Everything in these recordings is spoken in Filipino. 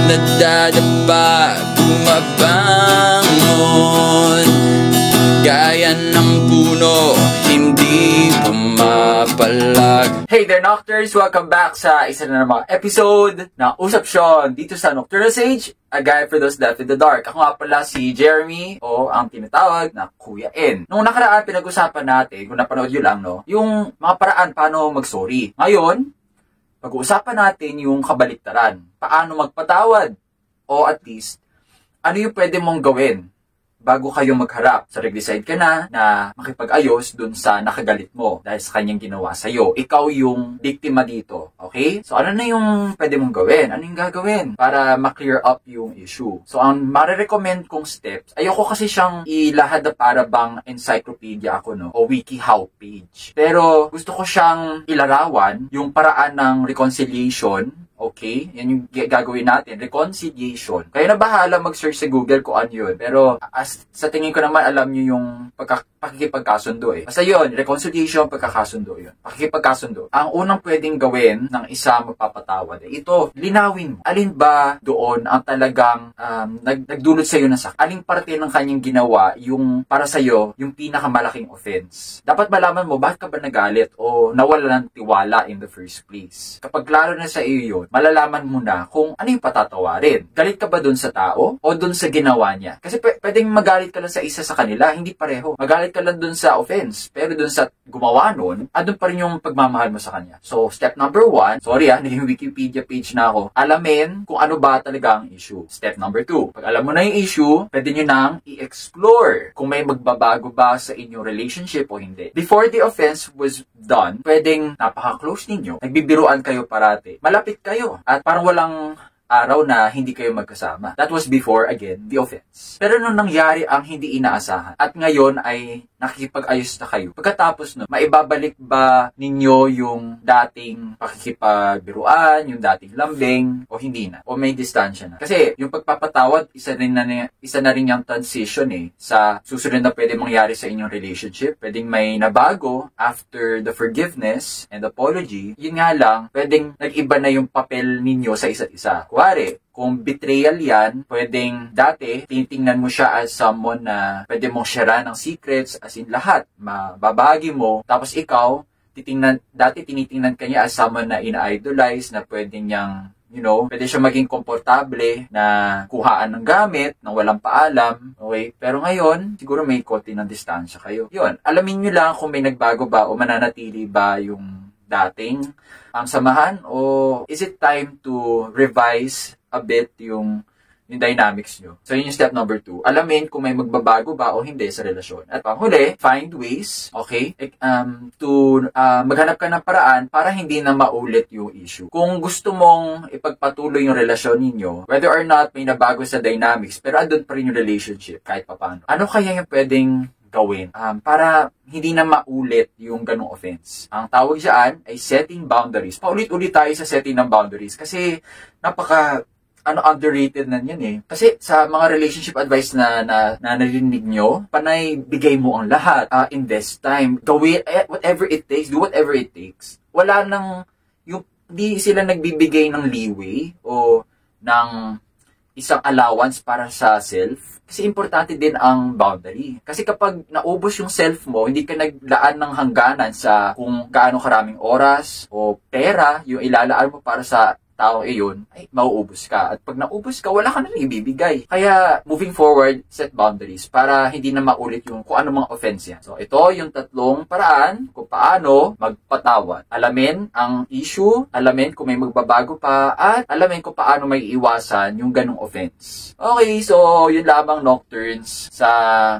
nadadapa, bumabangon, gaya ng puno, hindi pumapalag. Hey there, Nocturners! Welcome back sa isa na namang episode ng Usap Sean dito sa Nocturnal Sage, a guide for those left in the dark. Ako nga pala si Jeremy, o ang tinatawag na Kuya N. Nung nakaraan, pinag-usapan natin, kung napanood nyo lang, no, yung mga paraan paano mag-sorry. Ngayon, pag-uusapan natin yung kabaliktaran. Paano magpatawad? O at least, ano yung pwede mong gawin bago kayo magharap. So, nag-decide ka na makipag-ayos dun sa nakagalit mo dahil sa kanyang ginawa sa'yo. Ikaw yung biktima dito. Okay? So, ano na yung pwede mong gawin? Ano yung gagawin para ma-clear up yung issue? So, ang marirecommend kong steps, ayoko kasi siyang ilahad na para bang encyclopedia ako, no? O WikiHow page. Pero, gusto ko siyang ilarawan yung paraan ng reconciliation. Okay? Yan yung gagawin natin. Reconciliation. Kayo na bahala mag-search sa Google kung ano yun. Pero sa tingin ko naman, alam nyo yung pakikipagkasundo eh. Basta yun, reconciliation, pagkakasundo yun. Pakikipagkasundo. Ang unang pwedeng gawin ng isa magpapatawad eh, ito, linawin mo. Alin ba doon ang talagang nagdulot sa'yo na sakit? Aling parte ng kanyang ginawa yung para sa'yo, yung pinakamalaking offense? Dapat malaman mo, bakit ka ba nagalit o nawala ng tiwala in the first place? Kapag klaro na sa iyo yun, malalaman mo na kung ano yung patatawarin. Galit ka ba dun sa tao o dun sa ginawa niya? Kasi pwedeng magalit ka lang sa isa sa kanila, hindi pareho. Magalit ka lang dun sa offense, pero dun sa gumawa nun, andun pa rin yung pagmamahal mo sa kanya. So, step number 1, sorry naging Wikipedia page na ako, alamin kung ano ba talaga ang issue. Step number 2, pag alam mo na yung issue, pwede nyo nang i-explore kung may magbabago ba sa inyong relationship o hindi. Before the offense was done, pwedeng napaka-close ninyo, nagbibiruan kayo parati, malapit kayo, at parang walang araw na hindi kayo magkasama. That was before, again, the offense. Pero nung nangyari ang hindi inaasahan, at ngayon ay nakikipag-ayos na kayo, pagkatapos nun, maibabalik ba ninyo yung dating pakikipagbiruan, yung dating lambing, o hindi na? O may distansya na? Kasi yung pagpapatawad, isa na rin yung transition sa susunod na pwede mangyari sa inyong relationship. Pwedeng may nabago after the forgiveness and apology. Yun nga lang, pwedeng nag-iba na yung papel ninyo sa isa't isa. Kuwari, kung betrayal yan, pwedeng dati, tinitingnan mo siya as someone na pwede mong share ng secrets, as in lahat, mababagi mo. Tapos ikaw, dati tinitingnan ka niya as someone na ina-idolize, na pwede niyang, pwede siya maging komportable na kuhaan ng gamit, na walang paalam. Okay? Pero ngayon, siguro may konti ng distansya kayo. Yun, alamin nyo lang kung may nagbago ba o mananatili ba yung dating ang samahan, o is it time to revise a bit yung dynamics nyo. So, yun yung step number 2. Alamin kung may magbabago ba o hindi sa relasyon. At panghuli, find ways, okay, to maghanap ka ng paraan para hindi na maulit yung issue. Kung gusto mong ipagpatuloy yung relasyon ninyo, whether or not may nabago sa dynamics, pero andun pa rin yung relationship kahit papaano. Ano kaya yung pwedeng gawin para hindi na maulit yung ganong offense? Ang tawag dyan ay setting boundaries. Paulit-ulit tayo sa setting ng boundaries kasi underrated na yan Kasi sa mga relationship advice na narinig nyo, panay bigay mo ang lahat. Invest time. Gawin whatever it takes. Do whatever it takes. Wala nang, di sila nagbibigay ng leeway o ng isang allowance para sa self. Kasi importante din ang boundary. Kasi kapag naubos yung self mo, hindi ka naglaan ng hangganan sa kung gaano karaming oras o pera yung ilalaan mo para sa tao iyon, ay mauubos ka. At pag naubos ka, wala ka nang ibibigay. Kaya, moving forward, set boundaries para hindi na maulit yung kung ano mga offense yan. So, ito yung tatlong paraan kung paano magpatawad. Alamin ang issue, alamin kung may magbabago pa, at alamin kung paano may iwasan yung ganong offense. Okay, so, yun lamang Nocturnes. Sa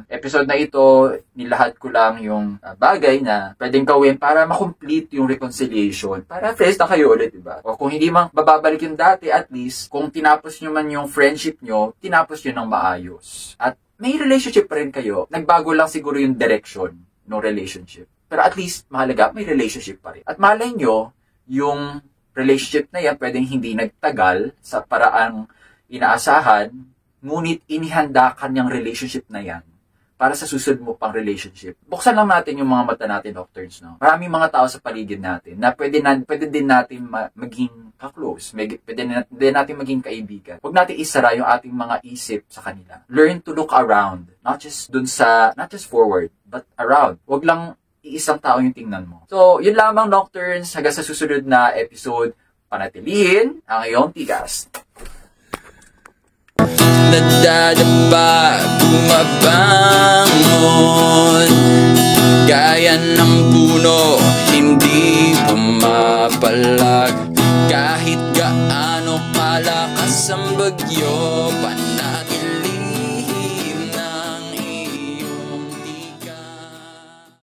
episode na ito, nilahad ko lang yung bagay na pwedeng gawin para makomplete yung reconciliation. Para fresh na kayo ulit, diba? O kung hindi man babalik yung dati, at least, kung tinapos nyo man yung friendship nyo, tinapos nyo ng maayos. At may relationship pa rin kayo. Nagbago lang siguro yung direction ng relationship. Pero at least, mahalaga, may relationship pa rin. At malay nyo, yung relationship na yan, pwedeng hindi nagtagal sa paraang inaasahan, ngunit inihanda kanyang relationship na yan para sa susunod mo pang relationship. Buksan lang natin yung mga mata natin, Nocturnes, no? Maraming mga tao sa paligid natin na pwede din natin maging ka-close, pwede din natin maging kaibigan. Huwag natin isara yung ating mga isip sa kanila. Learn to look around, not just forward, but around. Huwag lang iisang tao yung tingnan mo. So, yun lamang, Nocturnes. Hanggang sa susunod na episode, panatilihin ang iyong tigas. Nadadapa, bumabangon, gaya ng puno, hindi pumapalag. Kahit gaano kalakas ang bagyo,